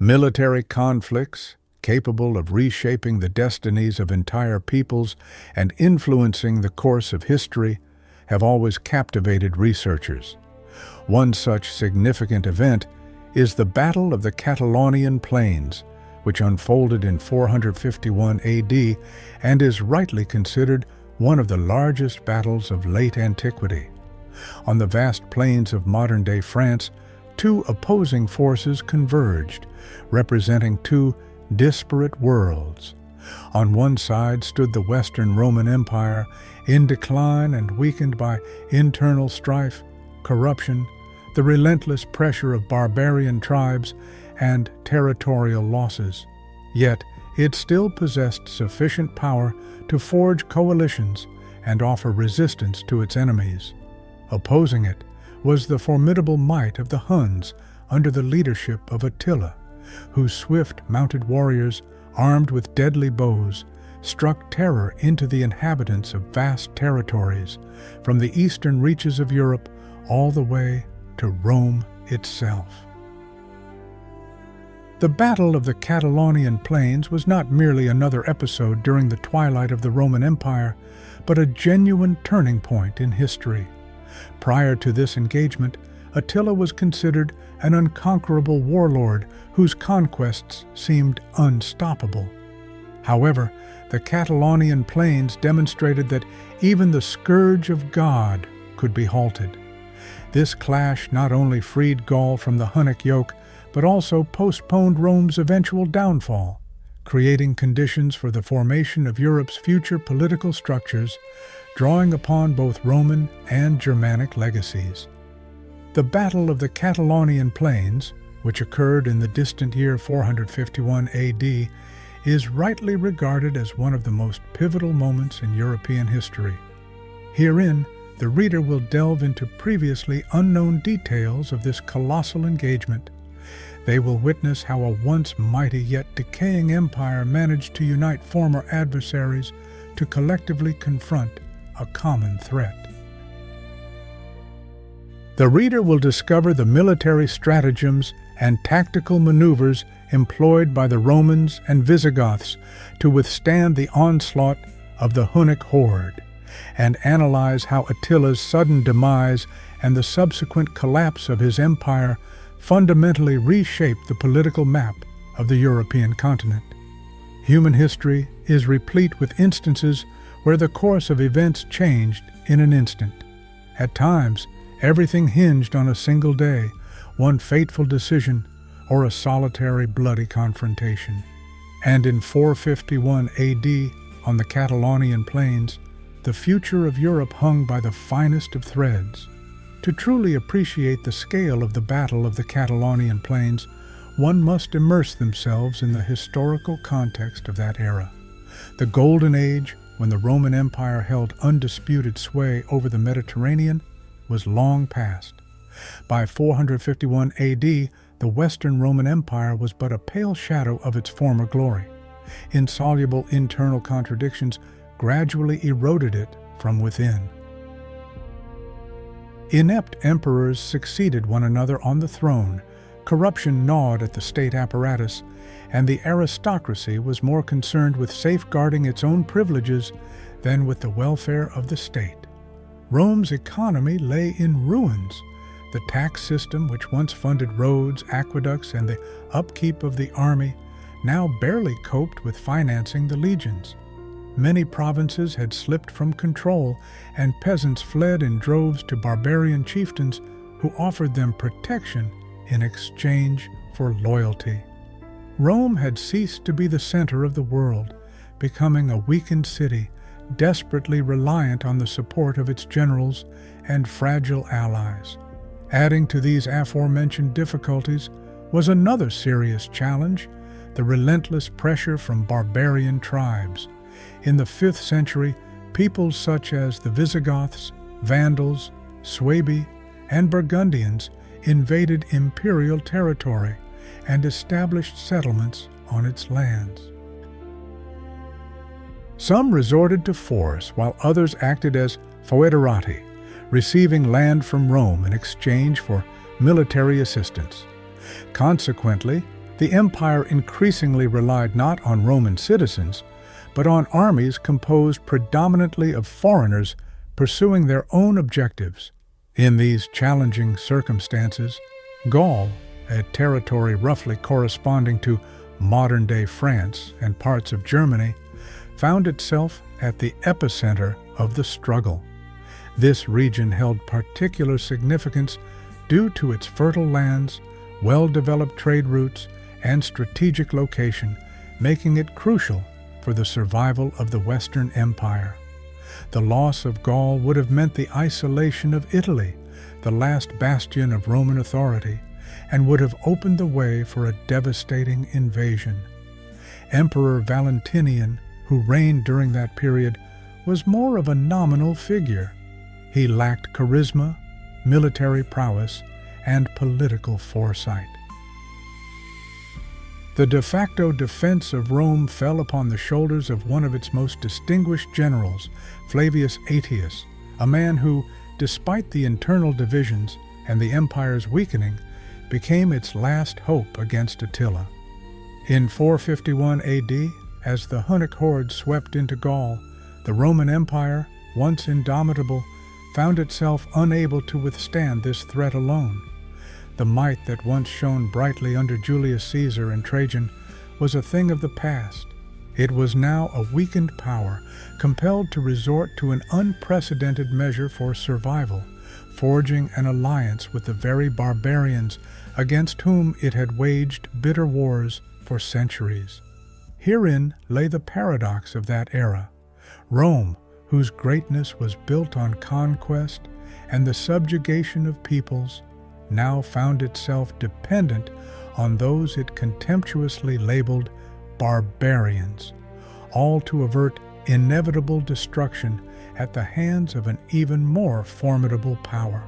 Military conflicts, capable of reshaping the destinies of entire peoples and influencing the course of history, have always captivated researchers. One such significant event is the Battle of the Catalaunian Plains, which unfolded in 451 AD and is rightly considered one of the largest battles of late antiquity. On the vast plains of modern-day France, two opposing forces converged, representing two disparate worlds. On one side stood the Western Roman Empire, in decline and weakened by internal strife, corruption, the relentless pressure of barbarian tribes, and territorial losses. Yet, it still possessed sufficient power to forge coalitions and offer resistance to its enemies. Opposing it was the formidable might of the Huns under the leadership of Attila, whose swift mounted warriors, armed with deadly bows, struck terror into the inhabitants of vast territories, from the eastern reaches of Europe all the way to Rome itself. The Battle of the Catalaunian Plains was not merely another episode during the twilight of the Roman Empire, but a genuine turning point in history. Prior to this engagement, Attila was considered an unconquerable warlord whose conquests seemed unstoppable. However, the Catalaunian Plains demonstrated that even the scourge of God could be halted. This clash not only freed Gaul from the Hunnic yoke, but also postponed Rome's eventual downfall, creating conditions for the formation of Europe's future political structures, drawing upon both Roman and Germanic legacies. The Battle of the Catalaunian Plains, which occurred in the distant year 451 AD, is rightly regarded as one of the most pivotal moments in European history. Herein, the reader will delve into previously unknown details of this colossal engagement. They will witness how a once mighty yet decaying empire managed to unite former adversaries to collectively confront a common threat. The reader will discover the military stratagems and tactical maneuvers employed by the Romans and Visigoths to withstand the onslaught of the Hunnic horde, and analyze how Attila's sudden demise and the subsequent collapse of his empire fundamentally reshaped the political map of the European continent. Human history is replete with instances where the course of events changed in an instant. At times, everything hinged on a single day, one fateful decision, or a solitary bloody confrontation. And in 451 AD, on the Catalaunian Plains, the future of Europe hung by the finest of threads. To truly appreciate the scale of the Battle of the Catalaunian Plains, one must immerse themselves in the historical context of that era. The Golden Age, when the Roman Empire held undisputed sway over the Mediterranean, was long past. By 451 AD, the Western Roman Empire was but a pale shadow of its former glory. Insoluble internal contradictions gradually eroded it from within. Inept emperors succeeded one another on the throne, corruption gnawed at the state apparatus, and the aristocracy was more concerned with safeguarding its own privileges than with the welfare of the state. Rome's economy lay in ruins. The tax system, which once funded roads, aqueducts, and the upkeep of the army, now barely coped with financing the legions. Many provinces had slipped from control, and peasants fled in droves to barbarian chieftains who offered them protection in exchange for loyalty. Rome had ceased to be the center of the world, becoming a weakened city, desperately reliant on the support of its generals and fragile allies. Adding to these aforementioned difficulties was another serious challenge: the relentless pressure from barbarian tribes. In the 5th century, peoples such as the Visigoths, Vandals, Suebi, and Burgundians invaded imperial territory and established settlements on its lands. Some resorted to force, while others acted as foederati, receiving land from Rome in exchange for military assistance. Consequently, The empire increasingly relied not on Roman citizens, but on armies composed predominantly of foreigners pursuing their own objectives. In these challenging circumstances, Gaul, a territory roughly corresponding to modern-day France and parts of Germany, found itself at the epicenter of the struggle. This region held particular significance due to its fertile lands, well-developed trade routes, and strategic location, making it crucial for the survival of the Western Empire. The loss of Gaul would have meant the isolation of Italy, the last bastion of Roman authority, and would have opened the way for a devastating invasion. Emperor Valentinian, who reigned during that period, was more of a nominal figure. He lacked charisma, military prowess, and political foresight. The de facto defense of Rome fell upon the shoulders of one of its most distinguished generals, Flavius Aetius, a man who, despite the internal divisions and the empire's weakening, became its last hope against Attila. In 451 AD, as the Hunnic horde swept into Gaul, the Roman Empire, once indomitable, found itself unable to withstand this threat alone. The might that once shone brightly under Julius Caesar and Trajan was a thing of the past. It was now a weakened power, compelled to resort to an unprecedented measure for survival, forging an alliance with the very barbarians against whom it had waged bitter wars for centuries. Herein lay the paradox of that era. Rome, whose greatness was built on conquest and the subjugation of peoples, now found itself dependent on those it contemptuously labeled barbarians, all to avert inevitable destruction at the hands of an even more formidable power.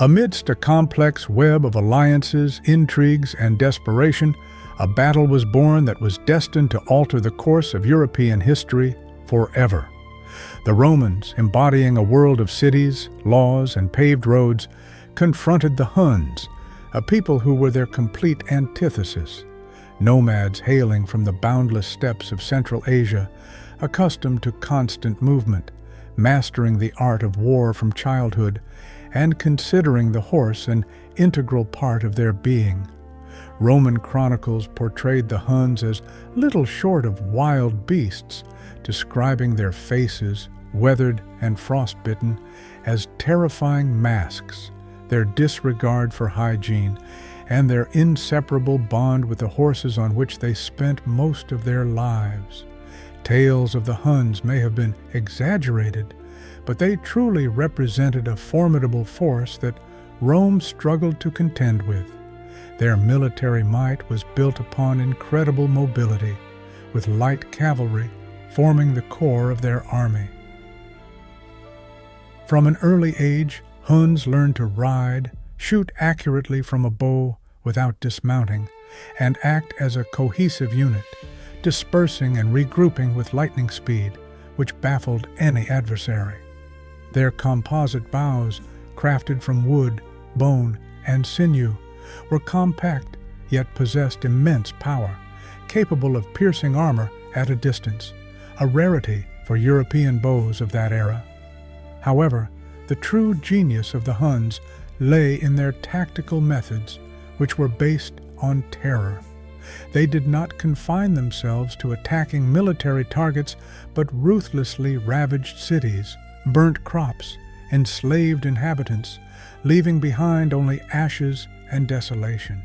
Amidst a complex web of alliances, intrigues, and desperation, a battle was born that was destined to alter the course of European history forever. The Romans, embodying a world of cities, laws, and paved roads, confronted the Huns, a people who were their complete antithesis. Nomads hailing from the boundless steppes of Central Asia, accustomed to constant movement, mastering the art of war from childhood, and considering the horse an integral part of their being. Roman chronicles portrayed the Huns as little short of wild beasts, describing their faces, weathered and frostbitten, as terrifying masks, their disregard for hygiene, and their inseparable bond with the horses on which they spent most of their lives. Tales of the Huns may have been exaggerated, but they truly represented a formidable force that Rome struggled to contend with. Their military might was built upon incredible mobility, with light cavalry forming the core of their army. From an early age, Huns learned to ride, shoot accurately from a bow without dismounting, and act as a cohesive unit, dispersing and regrouping with lightning speed, which baffled any adversary. Their composite bows, crafted from wood, bone, and sinew, were compact yet possessed immense power, capable of piercing armor at a distance, a rarity for European bows of that era. However, the true genius of the Huns lay in their tactical methods, which were based on terror. They did not confine themselves to attacking military targets, but ruthlessly ravaged cities, burnt crops, enslaved inhabitants, leaving behind only ashes and desolation.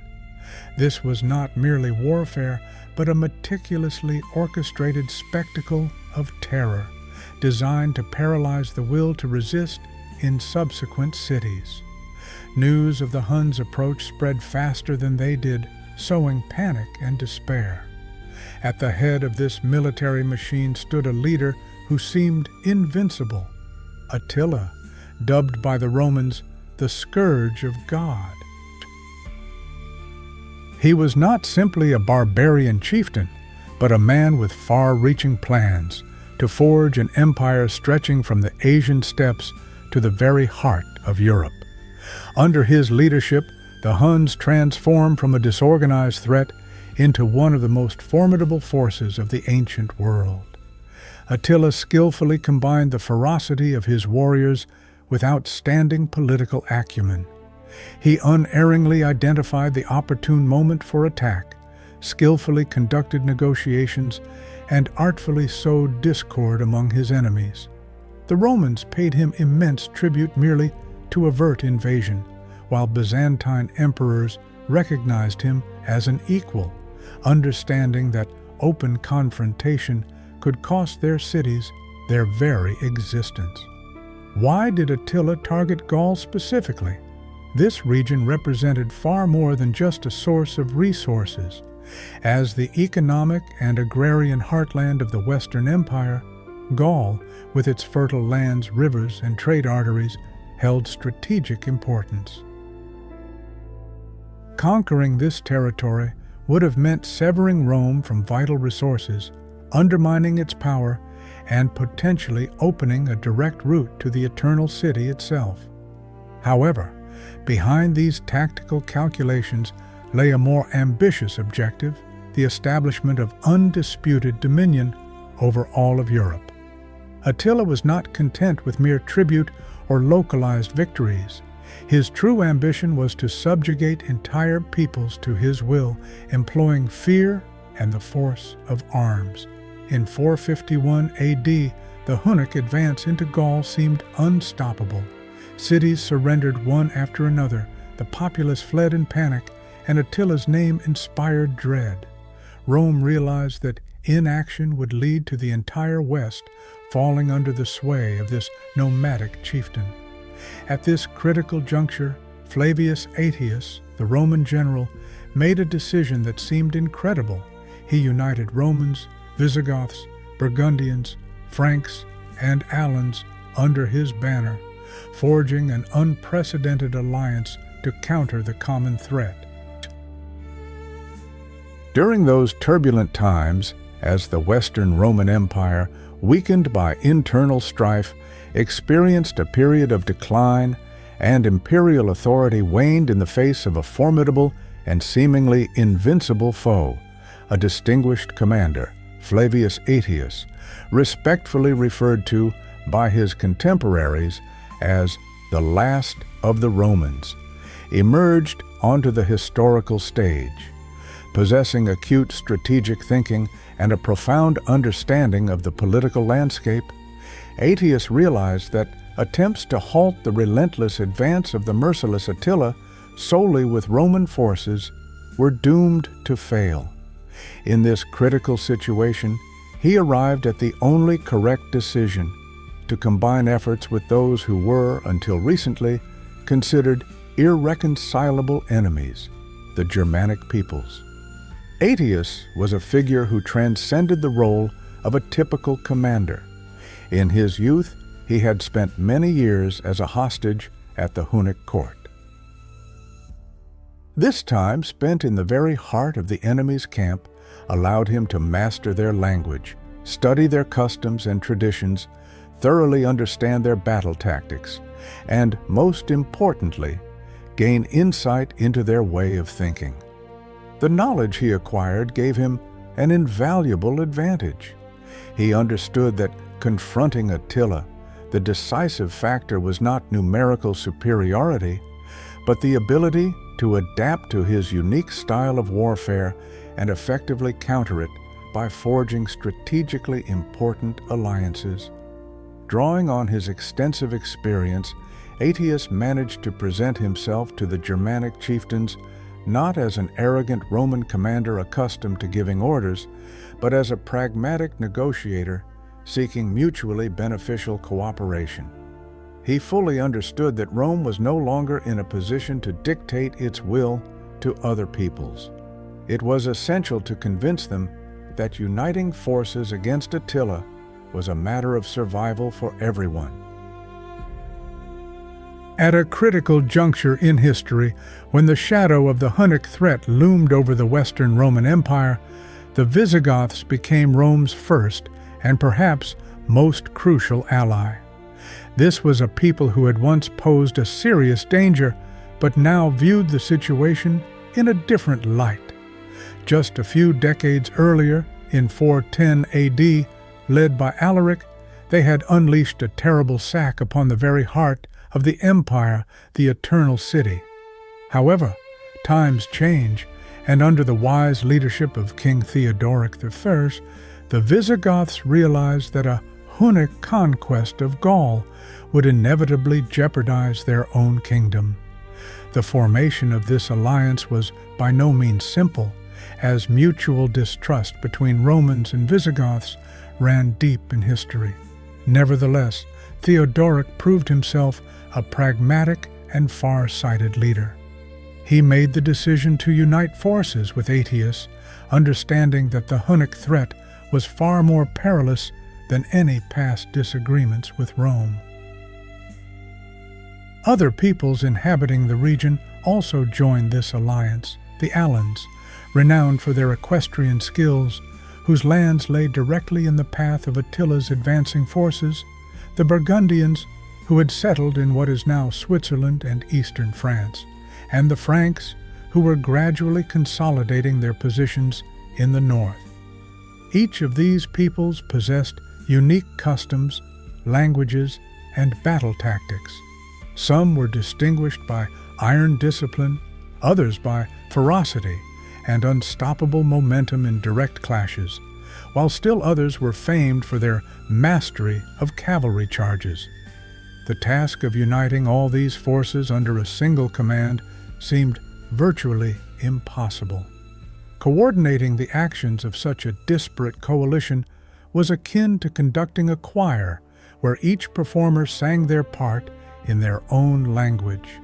This was not merely warfare, but a meticulously orchestrated spectacle of terror, designed to paralyze the will to resist in subsequent cities. News of the Huns' approach spread faster than they did, sowing panic and despair. At the head of this military machine stood a leader who seemed invincible, Attila, dubbed by the Romans the Scourge of God. He was not simply a barbarian chieftain, but a man with far-reaching plans to forge an empire stretching from the Asian steppes to the very heart of Europe. Under his leadership, the Huns transformed from a disorganized threat into one of the most formidable forces of the ancient world. Attila skillfully combined the ferocity of his warriors with outstanding political acumen. He unerringly identified the opportune moment for attack, skillfully conducted negotiations, and artfully sowed discord among his enemies. The Romans paid him immense tribute merely to avert invasion, while Byzantine emperors recognized him as an equal, understanding that open confrontation could cost their cities their very existence. Why did Attila target Gaul specifically? This region represented far more than just a source of resources. As the economic and agrarian heartland of the Western Empire, Gaul, with its fertile lands, rivers, and trade arteries, held strategic importance. Conquering this territory would have meant severing Rome from vital resources, undermining its power, and potentially opening a direct route to the Eternal City itself. However, behind these tactical calculations lay a more ambitious objective: the establishment of undisputed dominion over all of Europe. Attila was not content with mere tribute or localized victories. His true ambition was to subjugate entire peoples to his will, employing fear and the force of arms. In 451 AD, the Hunnic advance into Gaul seemed unstoppable. Cities surrendered one after another, the populace fled in panic, and Attila's name inspired dread. Rome realized that inaction would lead to the entire West falling under the sway of this nomadic chieftain. At this critical juncture, Flavius Aetius, the Roman general, made a decision that seemed incredible. He united Romans, Visigoths, Burgundians, Franks, and Alans under his banner, forging an unprecedented alliance to counter the common threat. During those turbulent times, as the Western Roman Empire, weakened by internal strife, experienced a period of decline, and imperial authority waned in the face of a formidable and seemingly invincible foe, a distinguished commander, Flavius Aetius, respectfully referred to by his contemporaries as the last of the Romans, emerged onto the historical stage. Possessing acute strategic thinking and a profound understanding of the political landscape, Aetius realized that attempts to halt the relentless advance of the merciless Attila solely with Roman forces were doomed to fail. In this critical situation, he arrived at the only correct decision: to combine efforts with those who were, until recently, considered irreconcilable enemies, the Germanic peoples. Aetius was a figure who transcended the role of a typical commander. In his youth, he had spent many years as a hostage at the Hunnic court. This time, spent in the very heart of the enemy's camp, allowed him to master their language, study their customs and traditions, thoroughly understand their battle tactics, and, most importantly, gain insight into their way of thinking. The knowledge he acquired gave him an invaluable advantage. He understood that confronting Attila, the decisive factor was not numerical superiority, but the ability to adapt to his unique style of warfare and effectively counter it by forging strategically important alliances. Drawing on his extensive experience, Aetius managed to present himself to the Germanic chieftains not as an arrogant Roman commander accustomed to giving orders, but as a pragmatic negotiator seeking mutually beneficial cooperation. He fully understood that Rome was no longer in a position to dictate its will to other peoples. It was essential to convince them that uniting forces against Attila was a matter of survival for everyone. At a critical juncture in history, when the shadow of the Hunnic threat loomed over the Western Roman Empire, the Visigoths became Rome's first and perhaps most crucial ally. This was a people who had once posed a serious danger, but now viewed the situation in a different light. Just a few decades earlier, in 410 AD, led by Alaric, they had unleashed a terrible sack upon the very heart of the empire, the Eternal City. However, times change, and under the wise leadership of King Theodoric I, the Visigoths realized that a Hunnic conquest of Gaul would inevitably jeopardize their own kingdom. The formation of this alliance was by no means simple, as mutual distrust between Romans and Visigoths ran deep in history. Nevertheless, Theodoric proved himself a pragmatic and far-sighted leader. He made the decision to unite forces with Aetius, understanding that the Hunnic threat was far more perilous than any past disagreements with Rome. Other peoples inhabiting the region also joined this alliance: the Alans, renowned for their equestrian skills, whose lands lay directly in the path of Attila's advancing forces; the Burgundians, who had settled in what is now Switzerland and eastern France; and the Franks, who were gradually consolidating their positions in the north. Each of these peoples possessed unique customs, languages, and battle tactics. Some were distinguished by iron discipline, others by ferocity and unstoppable momentum in direct clashes, while still others were famed for their mastery of cavalry charges. The task of uniting all these forces under a single command seemed virtually impossible. Coordinating the actions of such a disparate coalition was akin to conducting a choir where each performer sang their part in their own language.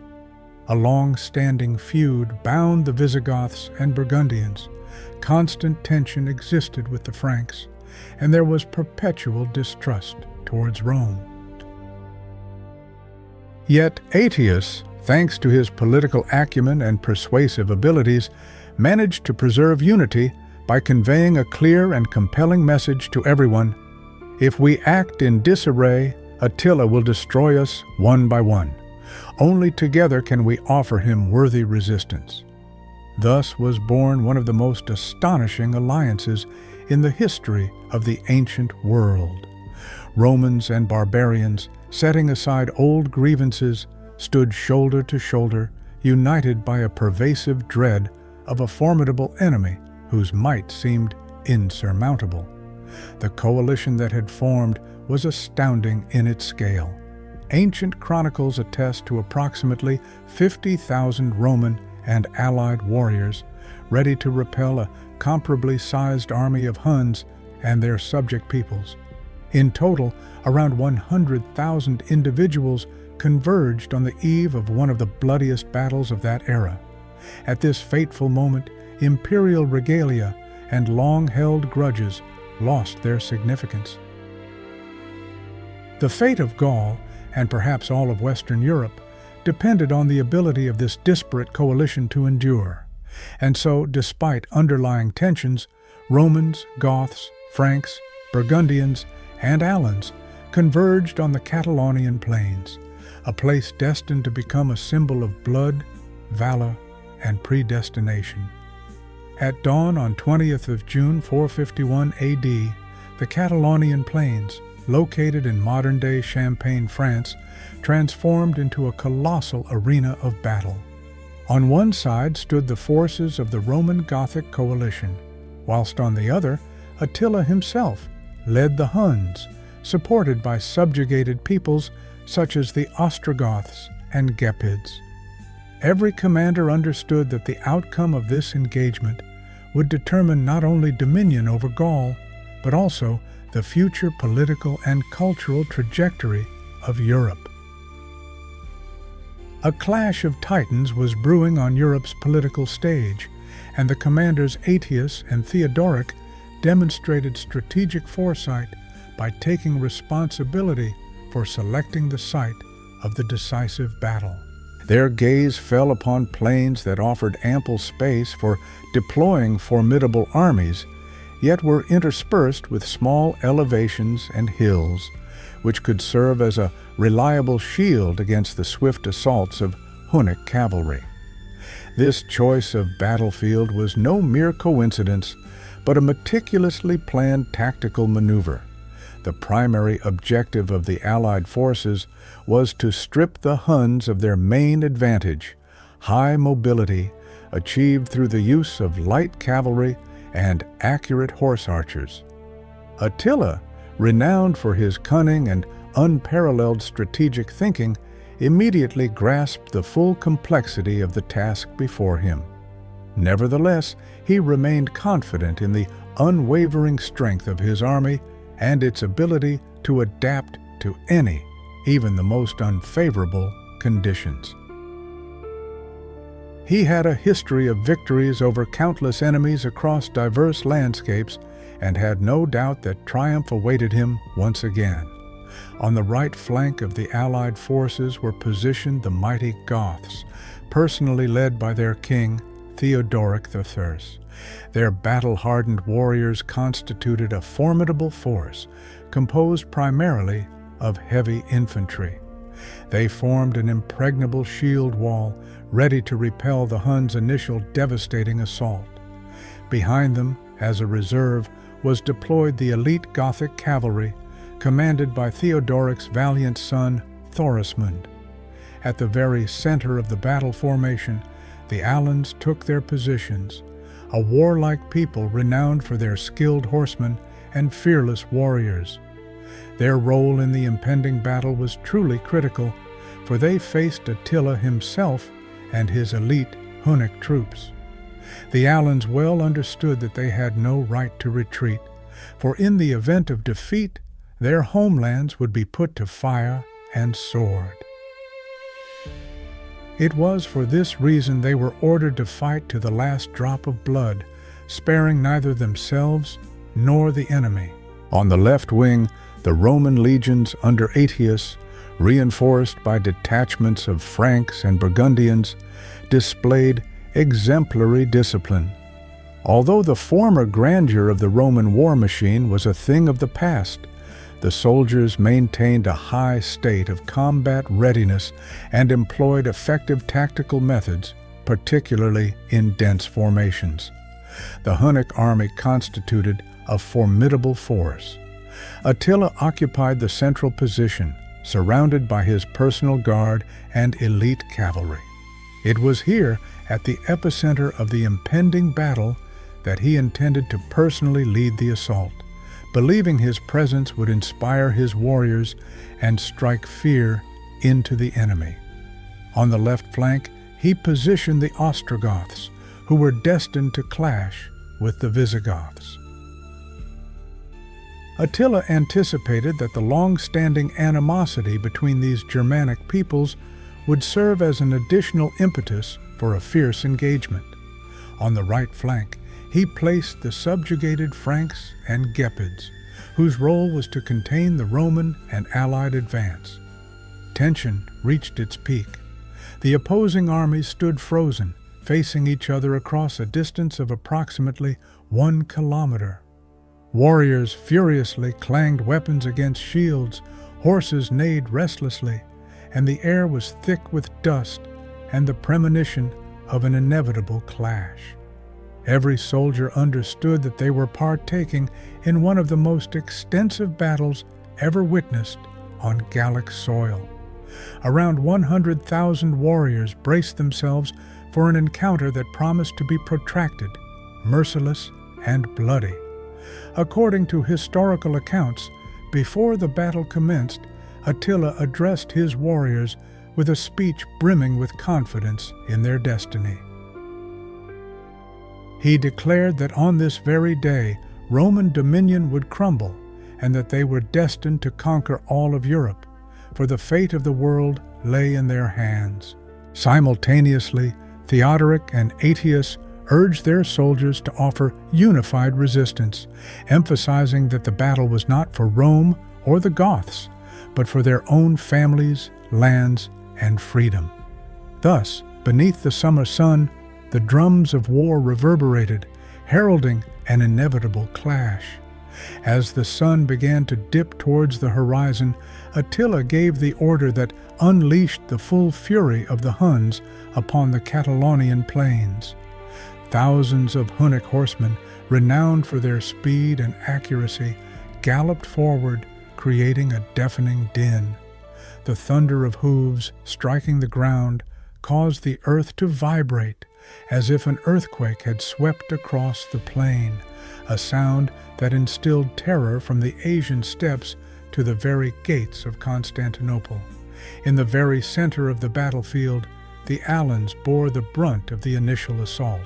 A long-standing feud bound the Visigoths and Burgundians. Constant tension existed with the Franks, and there was perpetual distrust towards Rome. Yet Aetius, thanks to his political acumen and persuasive abilities, managed to preserve unity by conveying a clear and compelling message to everyone: if we act in disarray, Attila will destroy us one by one. Only together can we offer him worthy resistance. Thus was born one of the most astonishing alliances in the history of the ancient world. Romans and barbarians, setting aside old grievances, stood shoulder to shoulder, united by a pervasive dread of a formidable enemy whose might seemed insurmountable. The coalition that had formed was astounding in its scale. Ancient chronicles attest to approximately 50,000 Roman and allied warriors ready to repel a comparably sized army of Huns and their subject peoples. In total, around 100,000 individuals converged on the eve of one of the bloodiest battles of that era. At this fateful moment, imperial regalia and long-held grudges lost their significance. The fate of Gaul, and perhaps all of Western Europe, depended on the ability of this disparate coalition to endure. And so, despite underlying tensions, Romans, Goths, Franks, Burgundians, and Alans converged on the Catalaunian Plains, a place destined to become a symbol of blood, valor, and predestination. At dawn on 20th of June 451 AD, the Catalaunian Plains, located in modern-day Champagne, France, transformed into a colossal arena of battle. On one side stood the forces of the Roman Gothic coalition, whilst on the other, Attila himself led the Huns, supported by subjugated peoples such as the Ostrogoths and Gepids. Every commander understood that the outcome of this engagement would determine not only dominion over Gaul, but also the future political and cultural trajectory of Europe. A clash of titans was brewing on Europe's political stage, and the commanders Aetius and Theodoric demonstrated strategic foresight by taking responsibility for selecting the site of the decisive battle. Their gaze fell upon plains that offered ample space for deploying formidable armies, yet were interspersed with small elevations and hills, which could serve as a reliable shield against the swift assaults of Hunnic cavalry. This choice of battlefield was no mere coincidence, but a meticulously planned tactical maneuver. The primary objective of the Allied forces was to strip the Huns of their main advantage, high mobility, achieved through the use of light cavalry and accurate horse archers. Attila, renowned for his cunning and unparalleled strategic thinking, immediately grasped the full complexity of the task before him. Nevertheless, he remained confident in the unwavering strength of his army and its ability to adapt to any, even the most unfavorable, conditions. He had a history of victories over countless enemies across diverse landscapes and had no doubt that triumph awaited him once again. On the right flank of the Allied forces were positioned the mighty Goths, personally led by their king, Theodoric III. Their battle-hardened warriors constituted a formidable force, composed primarily of heavy infantry. They formed an impregnable shield wall, ready to repel the Huns' initial devastating assault. Behind them, as a reserve, was deployed the elite Gothic cavalry, commanded by Theodoric's valiant son, Thorismund. At the very center of the battle formation, the Alans took their positions, a warlike people renowned for their skilled horsemen and fearless warriors. Their role in the impending battle was truly critical, for they faced Attila himself and his elite Hunnic troops. The Alans well understood that they had no right to retreat, for in the event of defeat, their homelands would be put to fire and sword. It was for this reason they were ordered to fight to the last drop of blood, sparing neither themselves nor the enemy. On the left wing, the Roman legions under Aetius, reinforced by detachments of Franks and Burgundians, displayed exemplary discipline. Although the former grandeur of the Roman war machine was a thing of the past, the soldiers maintained a high state of combat readiness and employed effective tactical methods, particularly in dense formations. The Hunnic army constituted a formidable force. Attila occupied the central position, surrounded by his personal guard and elite cavalry. It was here, at the epicenter of the impending battle, that he intended to personally lead the assault, believing his presence would inspire his warriors and strike fear into the enemy. On the left flank, he positioned the Ostrogoths, who were destined to clash with the Visigoths. Attila anticipated that the long-standing animosity between these Germanic peoples would serve as an additional impetus for a fierce engagement. On the right flank, he placed the subjugated Franks and Gepids, whose role was to contain the Roman and Allied advance. Tension reached its peak. The opposing armies stood frozen, facing each other across a distance of approximately 1 kilometer. Warriors furiously clanged weapons against shields, horses neighed restlessly, and the air was thick with dust and the premonition of an inevitable clash. Every soldier understood that they were partaking in one of the most extensive battles ever witnessed on Gallic soil. Around 100,000 warriors braced themselves for an encounter that promised to be protracted, merciless, and bloody. According to historical accounts, before the battle commenced, Attila addressed his warriors with a speech brimming with confidence in their destiny. He declared that on this very day, Roman dominion would crumble and that they were destined to conquer all of Europe, for the fate of the world lay in their hands. Simultaneously, Theodoric and Aetius urged their soldiers to offer unified resistance, emphasizing that the battle was not for Rome or the Goths, but for their own families, lands, and freedom. Thus, beneath the summer sun, the drums of war reverberated, heralding an inevitable clash. As the sun began to dip towards the horizon, Attila gave the order that unleashed the full fury of the Huns upon the Catalaunian Plains. Thousands of Hunnic horsemen, renowned for their speed and accuracy, galloped forward, creating a deafening din. The thunder of hooves striking the ground caused the earth to vibrate, as if an earthquake had swept across the plain, a sound that instilled terror from the Asian steppes to the very gates of Constantinople. In the very center of the battlefield, the Alans bore the brunt of the initial assault.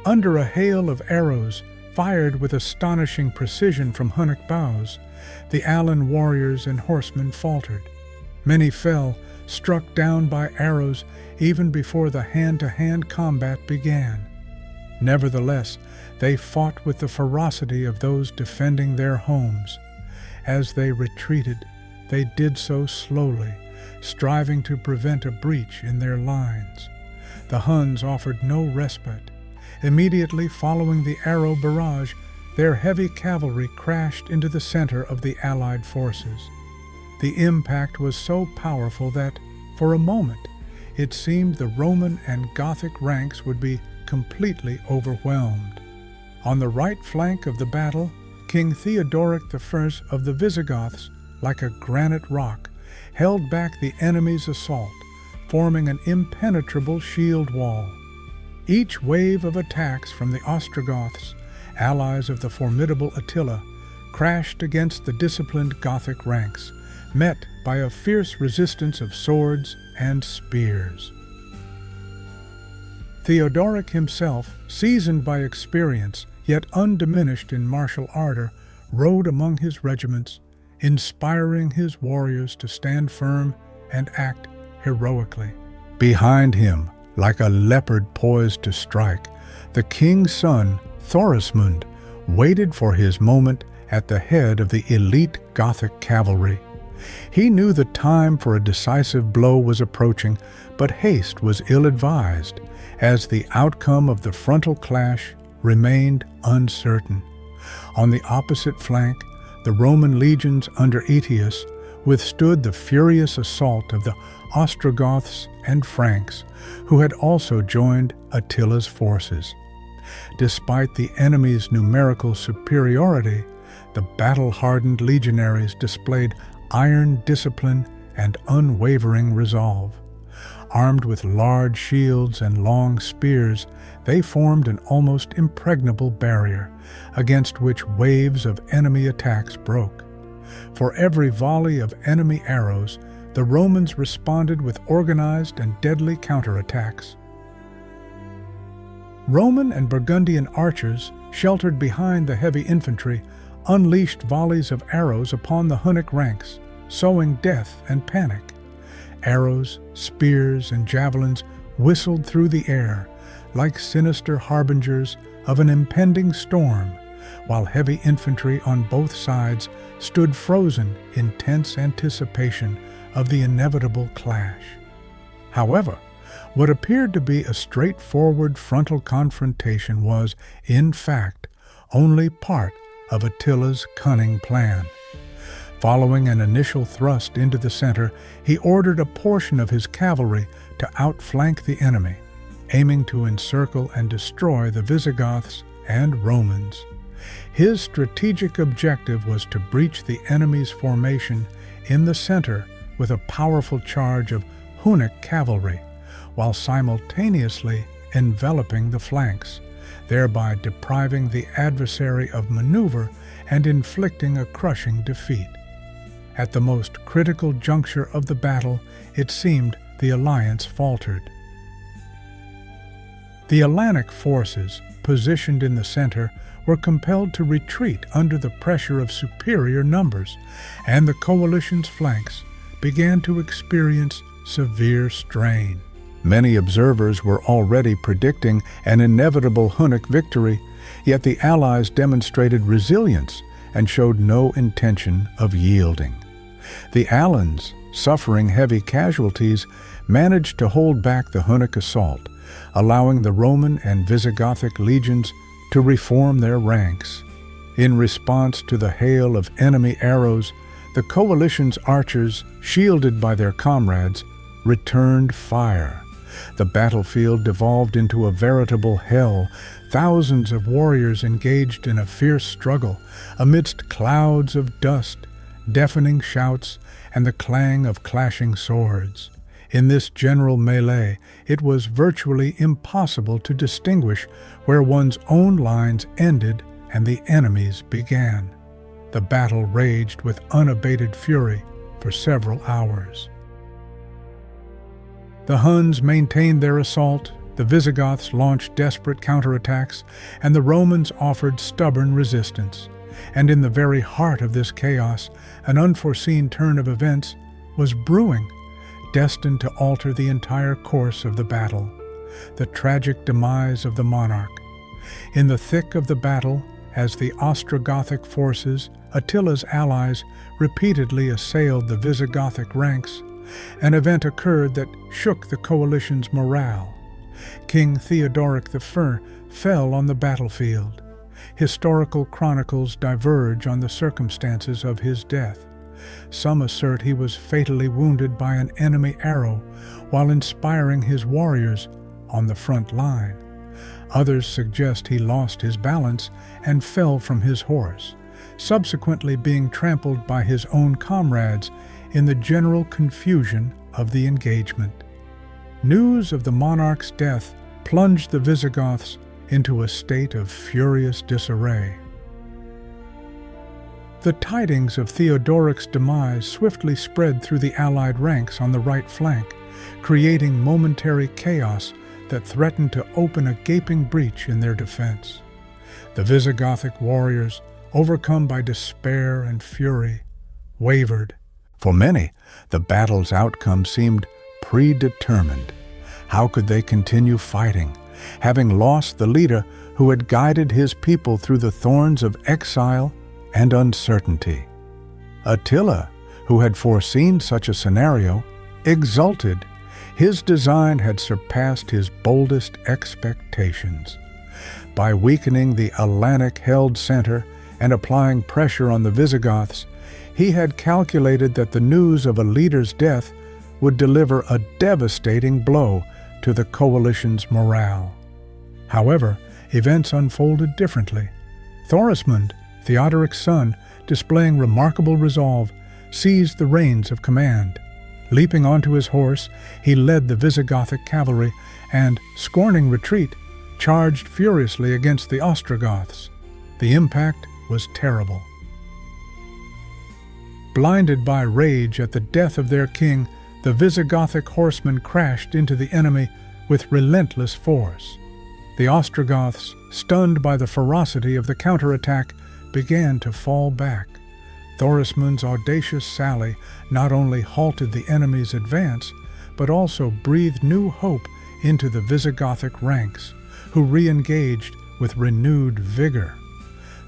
Under a hail of arrows, fired with astonishing precision from Hunnic bows, the Alan warriors and horsemen faltered. Many fell, struck down by arrows even before the hand-to-hand combat began. Nevertheless, they fought with the ferocity of those defending their homes. As they retreated, they did so slowly, striving to prevent a breach in their lines. The Huns offered no respite. Immediately following the arrow barrage, their heavy cavalry crashed into the center of the Allied forces. The impact was so powerful that, for a moment, it seemed the Roman and Gothic ranks would be completely overwhelmed. On the right flank of the battle, King Theodoric I of the Visigoths, like a granite rock, held back the enemy's assault, forming an impenetrable shield wall. Each wave of attacks from the Ostrogoths, allies of the formidable Attila, crashed against the disciplined Gothic ranks, met by a fierce resistance of swords and spears. Theodoric himself, seasoned by experience, yet undiminished in martial ardor, rode among his regiments, inspiring his warriors to stand firm and act heroically. Behind him, like a leopard poised to strike, the king's son, Thorismund, waited for his moment at the head of the elite Gothic cavalry. He knew the time for a decisive blow was approaching, but haste was ill-advised, as the outcome of the frontal clash remained uncertain. On the opposite flank, the Roman legions under Aetius withstood the furious assault of the Ostrogoths and Franks, who had also joined Attila's forces. Despite the enemy's numerical superiority, the battle-hardened legionaries displayed iron discipline and unwavering resolve. Armed with large shields and long spears, they formed an almost impregnable barrier, against which waves of enemy attacks broke. For every volley of enemy arrows, the Romans responded with organized and deadly counterattacks. Roman and Burgundian archers, sheltered behind the heavy infantry, unleashed volleys of arrows upon the Hunnic ranks, sowing death and panic. Arrows, spears, and javelins whistled through the air, like sinister harbingers of an impending storm, while heavy infantry on both sides stood frozen in tense anticipation of the inevitable clash. However, what appeared to be a straightforward frontal confrontation was, in fact, only part of Attila's cunning plan. Following an initial thrust into the center, he ordered a portion of his cavalry to outflank the enemy, aiming to encircle and destroy the Visigoths and Romans. His strategic objective was to breach the enemy's formation in the center with a powerful charge of Hunnic cavalry, while simultaneously enveloping the flanks, thereby depriving the adversary of maneuver and inflicting a crushing defeat. At the most critical juncture of the battle, it seemed the alliance faltered. The Alanic forces, positioned in the center, were compelled to retreat under the pressure of superior numbers, and the coalition's flanks began to experience severe strain. Many observers were already predicting an inevitable Hunnic victory, yet the Allies demonstrated resilience and showed no intention of yielding. The Alans, suffering heavy casualties, managed to hold back the Hunnic assault, allowing the Roman and Visigothic legions to reform their ranks. In response to the hail of enemy arrows, the coalition's archers, shielded by their comrades, returned fire. The battlefield devolved into a veritable hell. Thousands of warriors engaged in a fierce struggle amidst clouds of dust, deafening shouts, and the clang of clashing swords. In this general melee, it was virtually impossible to distinguish where one's own lines ended and the enemy's began. The battle raged with unabated fury for several hours. The Huns maintained their assault, the Visigoths launched desperate counterattacks, and the Romans offered stubborn resistance. And in the very heart of this chaos, an unforeseen turn of events was brewing, destined to alter the entire course of the battle: the tragic demise of the monarch. In the thick of the battle, as the Ostrogothic forces, Attila's allies, repeatedly assailed the Visigothic ranks, an event occurred that shook the coalition's morale. King Theodoric I fell on the battlefield. Historical chronicles diverge on the circumstances of his death. Some assert he was fatally wounded by an enemy arrow while inspiring his warriors on the front line. Others suggest he lost his balance and fell from his horse, subsequently being trampled by his own comrades in the general confusion of the engagement. News of the monarch's death plunged the Visigoths into a state of furious disarray. The tidings of Theodoric's demise swiftly spread through the allied ranks on the right flank, creating momentary chaos that threatened to open a gaping breach in their defense. The Visigothic warriors, overcome by despair and fury, wavered. For many, the battle's outcome seemed predetermined. How could they continue fighting, having lost the leader who had guided his people through the thorns of exile and uncertainty? Attila, who had foreseen such a scenario, exulted. His design had surpassed his boldest expectations. By weakening the Alanic-held center and applying pressure on the Visigoths, he had calculated that the news of a leader's death would deliver a devastating blow to the coalition's morale. However, events unfolded differently. Thorismund, Theodoric's son, displaying remarkable resolve, seized the reins of command. Leaping onto his horse, he led the Visigothic cavalry and, scorning retreat, charged furiously against the Ostrogoths. The impact was terrible. Blinded by rage at the death of their king, the Visigothic horsemen crashed into the enemy with relentless force. The Ostrogoths, stunned by the ferocity of the counterattack, began to fall back. Thorismund's audacious sally not only halted the enemy's advance, but also breathed new hope into the Visigothic ranks, who re-engaged with renewed vigor.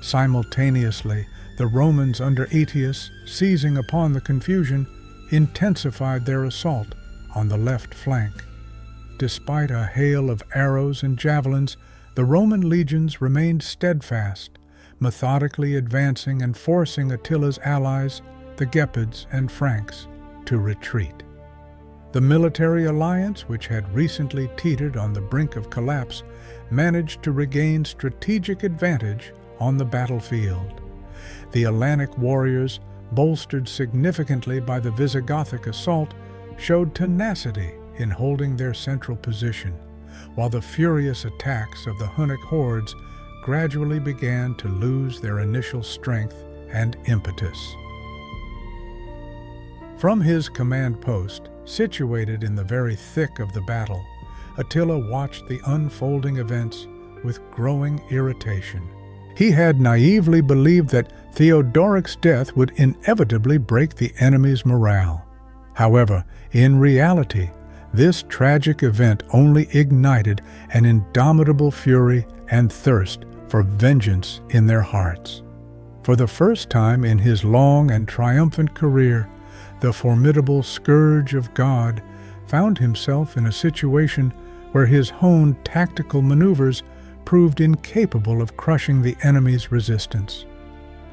Simultaneously, the Romans under Aetius, seizing upon the confusion, intensified their assault on the left flank. Despite a hail of arrows and javelins, the Roman legions remained steadfast, methodically advancing and forcing Attila's allies, the Gepids and Franks, to retreat. The military alliance, which had recently teetered on the brink of collapse, managed to regain strategic advantage on the battlefield. The Alanic warriors, bolstered significantly by the Visigothic assault, showed tenacity in holding their central position, while the furious attacks of the Hunnic hordes gradually began to lose their initial strength and impetus. From his command post, situated in the very thick of the battle, Attila watched the unfolding events with growing irritation. He had naively believed that Theodoric's death would inevitably break the enemy's morale. However, in reality, this tragic event only ignited an indomitable fury and thirst for vengeance in their hearts. For the first time in his long and triumphant career, the formidable scourge of God found himself in a situation where his honed tactical maneuvers proved incapable of crushing the enemy's resistance.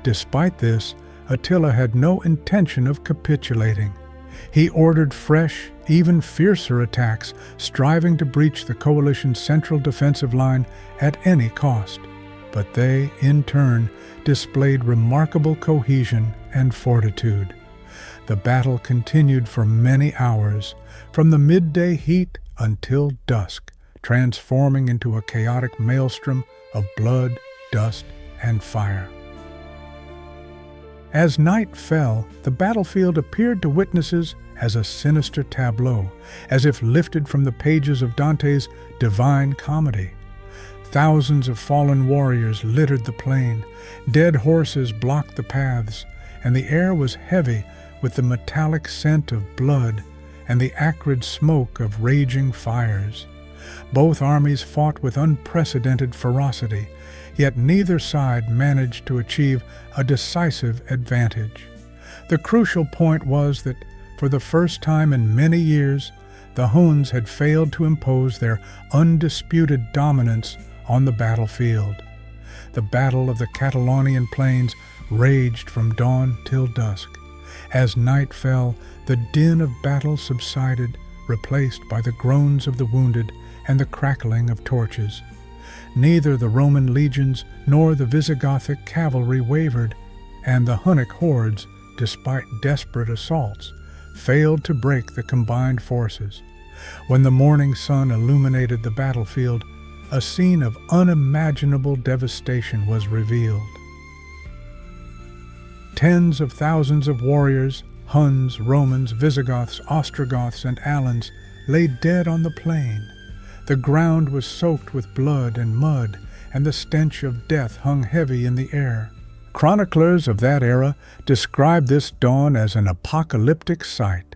Despite this, Attila had no intention of capitulating. He ordered fresh, even fiercer attacks, striving to breach the coalition's central defensive line at any cost. But they, in turn, displayed remarkable cohesion and fortitude. The battle continued for many hours, from the midday heat until dusk, transforming into a chaotic maelstrom of blood, dust, and fire. As night fell, the battlefield appeared to witnesses as a sinister tableau, as if lifted from the pages of Dante's Divine Comedy. Thousands of fallen warriors littered the plain, dead horses blocked the paths, and the air was heavy with the metallic scent of blood and the acrid smoke of raging fires. Both armies fought with unprecedented ferocity, yet neither side managed to achieve a decisive advantage. The crucial point was that, for the first time in many years, the Huns had failed to impose their undisputed dominance on the battlefield. The Battle of the Catalaunian Plains raged from dawn till dusk. As night fell, the din of battle subsided, replaced by the groans of the wounded and the crackling of torches. Neither the Roman legions nor the Visigothic cavalry wavered, and the Hunnic hordes, despite desperate assaults, failed to break the combined forces. When the morning sun illuminated the battlefield, a scene of unimaginable devastation was revealed. Tens of thousands of warriors, Huns, Romans, Visigoths, Ostrogoths, and Alans, lay dead on the plain. The ground was soaked with blood and mud, and the stench of death hung heavy in the air. Chroniclers of that era describe this dawn as an apocalyptic sight.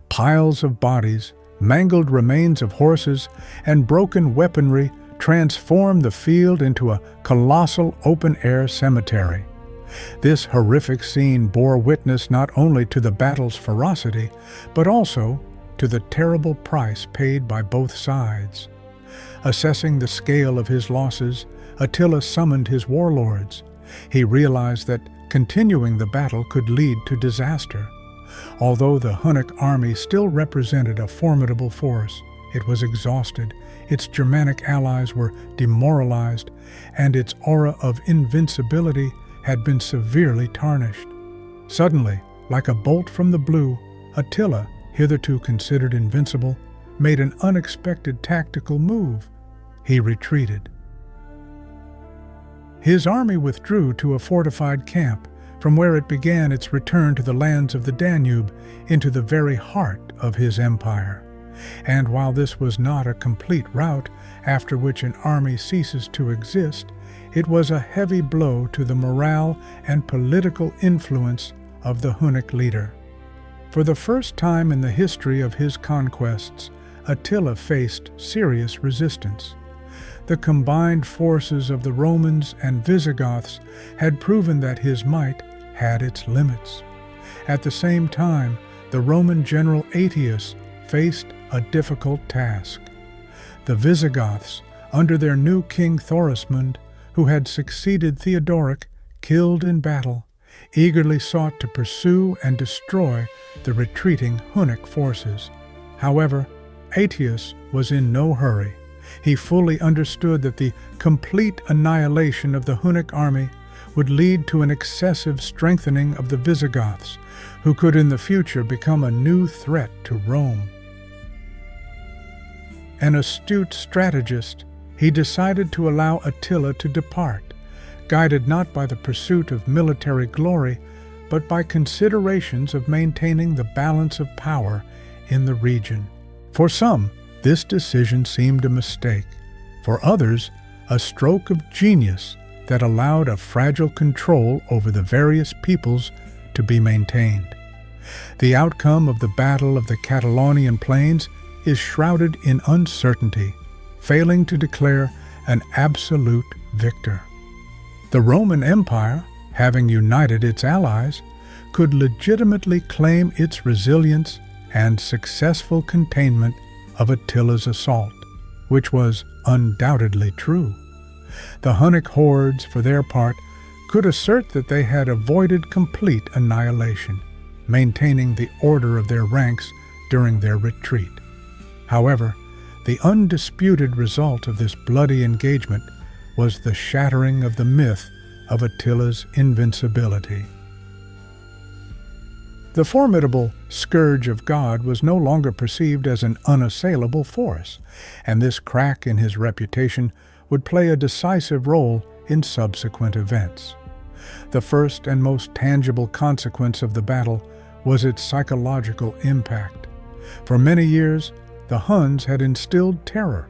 Piles of bodies, mangled remains of horses, and broken weaponry transformed the field into a colossal open-air cemetery. This horrific scene bore witness not only to the battle's ferocity, but also to the terrible price paid by both sides. Assessing the scale of his losses, Attila summoned his warlords. He realized that continuing the battle could lead to disaster. Although the Hunnic army still represented a formidable force, it was exhausted, its Germanic allies were demoralized, and its aura of invincibility had been severely tarnished. Suddenly, like a bolt from the blue, Attila, hitherto considered invincible, made an unexpected tactical move. He retreated. His army withdrew to a fortified camp, from where it began its return to the lands of the Danube, into the very heart of his empire. And while this was not a complete rout, after which an army ceases to exist, it was a heavy blow to the morale and political influence of the Hunnic leader. For the first time in the history of his conquests, Attila faced serious resistance. The combined forces of the Romans and Visigoths had proven that his might had its limits. At the same time, the Roman general Aetius faced a difficult task. The Visigoths, under their new king Thorismund, who had succeeded Theodoric, killed in battle, eagerly sought to pursue and destroy the retreating Hunnic forces. However, Aetius was in no hurry. He fully understood that the complete annihilation of the Hunnic army would lead to an excessive strengthening of the Visigoths, who could in the future become a new threat to Rome. An astute strategist, he decided to allow Attila to depart, guided not by the pursuit of military glory, but by considerations of maintaining the balance of power in the region. For some, this decision seemed a mistake. For others, a stroke of genius that allowed a fragile control over the various peoples to be maintained. The outcome of the Battle of the Catalaunian Plains is shrouded in uncertainty, failing to declare an absolute victor. The Roman Empire, having united its allies, could legitimately claim its resilience and successful containment of Attila's assault, which was undoubtedly true. The Hunnic hordes, for their part, could assert that they had avoided complete annihilation, maintaining the order of their ranks during their retreat. However, the undisputed result of this bloody engagement was the shattering of the myth of Attila's invincibility. The formidable scourge of God was no longer perceived as an unassailable force, and this crack in his reputation would play a decisive role in subsequent events. The first and most tangible consequence of the battle was its psychological impact. For many years, the Huns had instilled terror,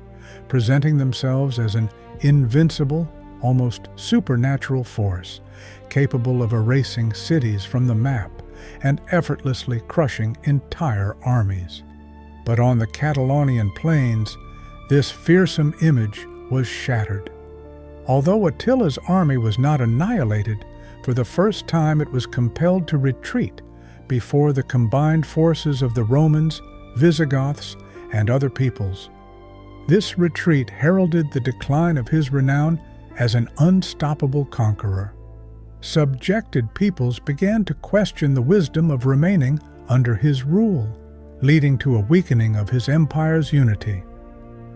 presenting themselves as an invincible, almost supernatural force, capable of erasing cities from the map and effortlessly crushing entire armies. But on the Catalaunian Plains, this fearsome image was shattered. Although Attila's army was not annihilated, for the first time it was compelled to retreat before the combined forces of the Romans, Visigoths, and other peoples. This retreat heralded the decline of his renown as an unstoppable conqueror. Subjected peoples began to question the wisdom of remaining under his rule, leading to a weakening of his empire's unity.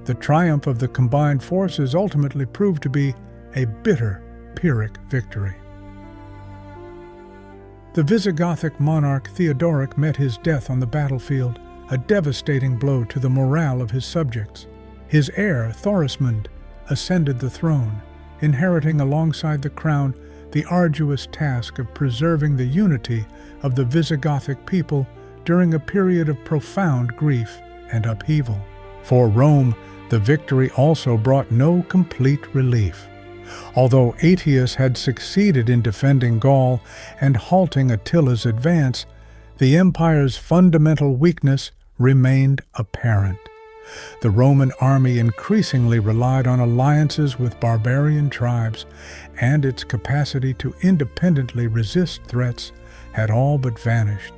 The triumph of the combined forces ultimately proved to be a bitter Pyrrhic victory. The Visigothic monarch Theodoric met his death on the battlefield, a devastating blow to the morale of his subjects. His heir, Thorismund, ascended the throne, inheriting alongside the crown the arduous task of preserving the unity of the Visigothic people during a period of profound grief and upheaval. For Rome, the victory also brought no complete relief. Although Aetius had succeeded in defending Gaul and halting Attila's advance, the empire's fundamental weakness remained apparent. The Roman army increasingly relied on alliances with barbarian tribes, and its capacity to independently resist threats had all but vanished.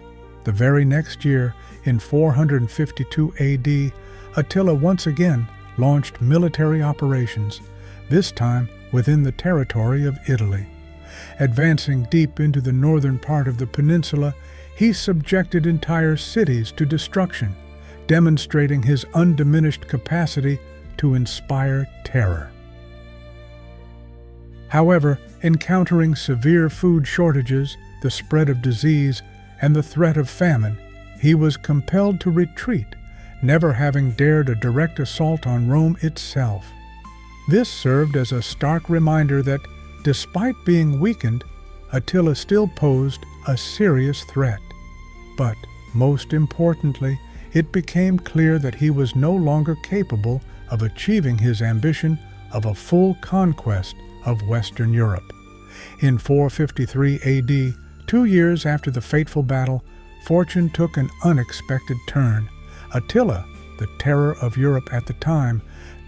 The very next year, in 452 AD, Attila once again launched military operations, this time within the territory of Italy. Advancing deep into the northern part of the peninsula, he subjected entire cities to destruction, demonstrating his undiminished capacity to inspire terror. However, encountering severe food shortages, the spread of disease, and the threat of famine, he was compelled to retreat, never having dared a direct assault on Rome itself. This served as a stark reminder that, despite being weakened, Attila still posed a serious threat. But, most importantly, it became clear that he was no longer capable of achieving his ambition of a full conquest of Western Europe. In 453 AD, 2 years after the fateful battle, fortune took an unexpected turn. Attila, the terror of Europe at the time,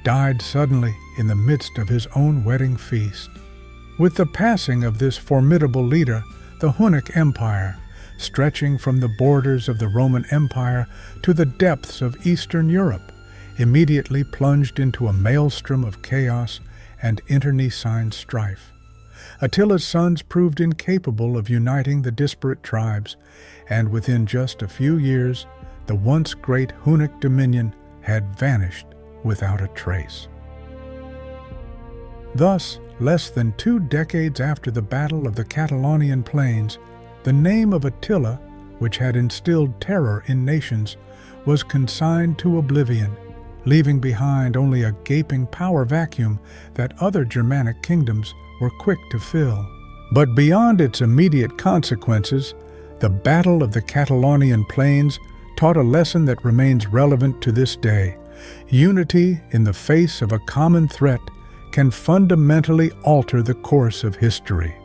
died suddenly in the midst of his own wedding feast. With the passing of this formidable leader, the Hunnic Empire, stretching from the borders of the Roman Empire to the depths of Eastern Europe, immediately plunged into a maelstrom of chaos and internecine strife. Attila's sons proved incapable of uniting the disparate tribes, and within just a few years, the once great Hunnic dominion had vanished without a trace. Thus, less than 2 decades after the Battle of the Catalaunian Plains, the name of Attila, which had instilled terror in nations, was consigned to oblivion, leaving behind only a gaping power vacuum that other Germanic kingdoms were quick to fill. But beyond its immediate consequences, the Battle of the Catalaunian Plains taught a lesson that remains relevant to this day. Unity in the face of a common threat can fundamentally alter the course of history.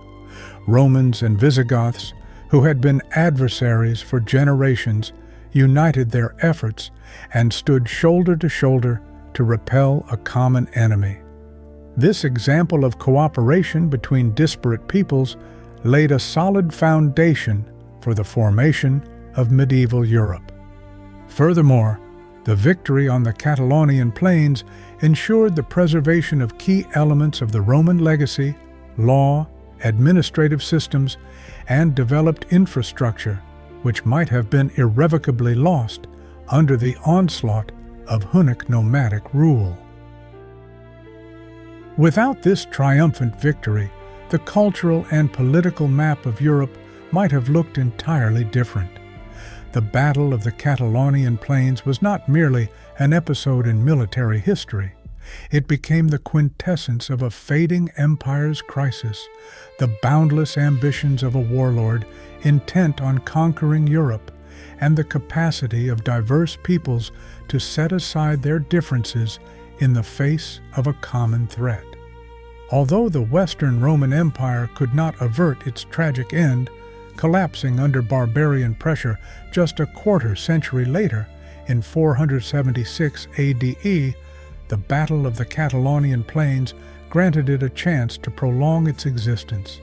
Romans and Visigoths, who had been adversaries for generations, united their efforts and stood shoulder to shoulder to repel a common enemy. This example of cooperation between disparate peoples laid a solid foundation for the formation of medieval Europe. Furthermore, The victory on the Catalaunian Plains ensured the preservation of key elements of the Roman legacy, law, administrative systems, and developed infrastructure, which might have been irrevocably lost under the onslaught of Hunnic nomadic rule. Without this triumphant victory, the cultural and political map of Europe might have looked entirely different. The Battle of the Catalaunian Plains was not merely an episode in military history. It became the quintessence of a fading empire's crisis, the boundless ambitions of a warlord intent on conquering Europe, and the capacity of diverse peoples to set aside their differences in the face of a common threat. Although the Western Roman Empire could not avert its tragic end, collapsing under barbarian pressure just a quarter century later, in 476 ADE, the Battle of the Catalaunian Plains granted it a chance to prolong its existence.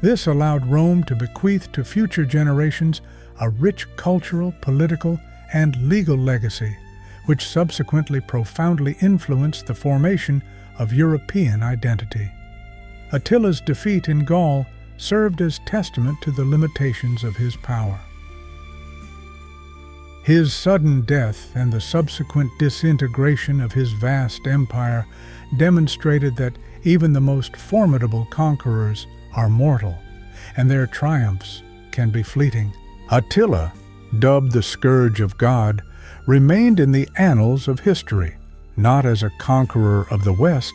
This allowed Rome to bequeath to future generations a rich cultural, political, and legal legacy, which subsequently profoundly influenced the formation of European identity. Attila's defeat in Gaul served as testament to the limitations of his power. His sudden death and the subsequent disintegration of his vast empire demonstrated that even the most formidable conquerors are mortal, and their triumphs can be fleeting. Attila, dubbed the Scourge of God, remained in the annals of history, not as a conqueror of the West,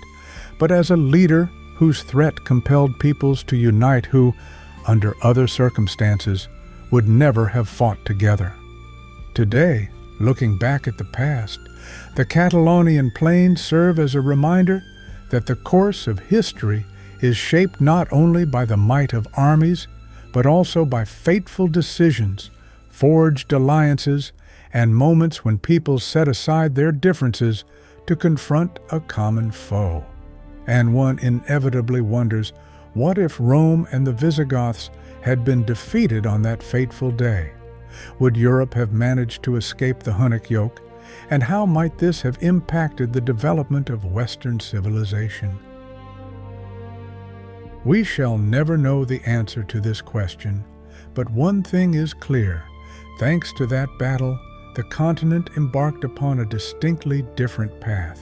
but as a leader whose threat compelled peoples to unite who, under other circumstances, would never have fought together. Today, looking back at the past, the Catalaunian Plains serve as a reminder that the course of history is shaped not only by the might of armies, but also by fateful decisions, forged alliances, and moments when people set aside their differences to confront a common foe. And one inevitably wonders, what if Rome and the Visigoths had been defeated on that fateful day? Would Europe have managed to escape the Hunnic yoke? And how might this have impacted the development of Western civilization? We shall never know the answer to this question, but one thing is clear. Thanks to that battle, the continent embarked upon a distinctly different path.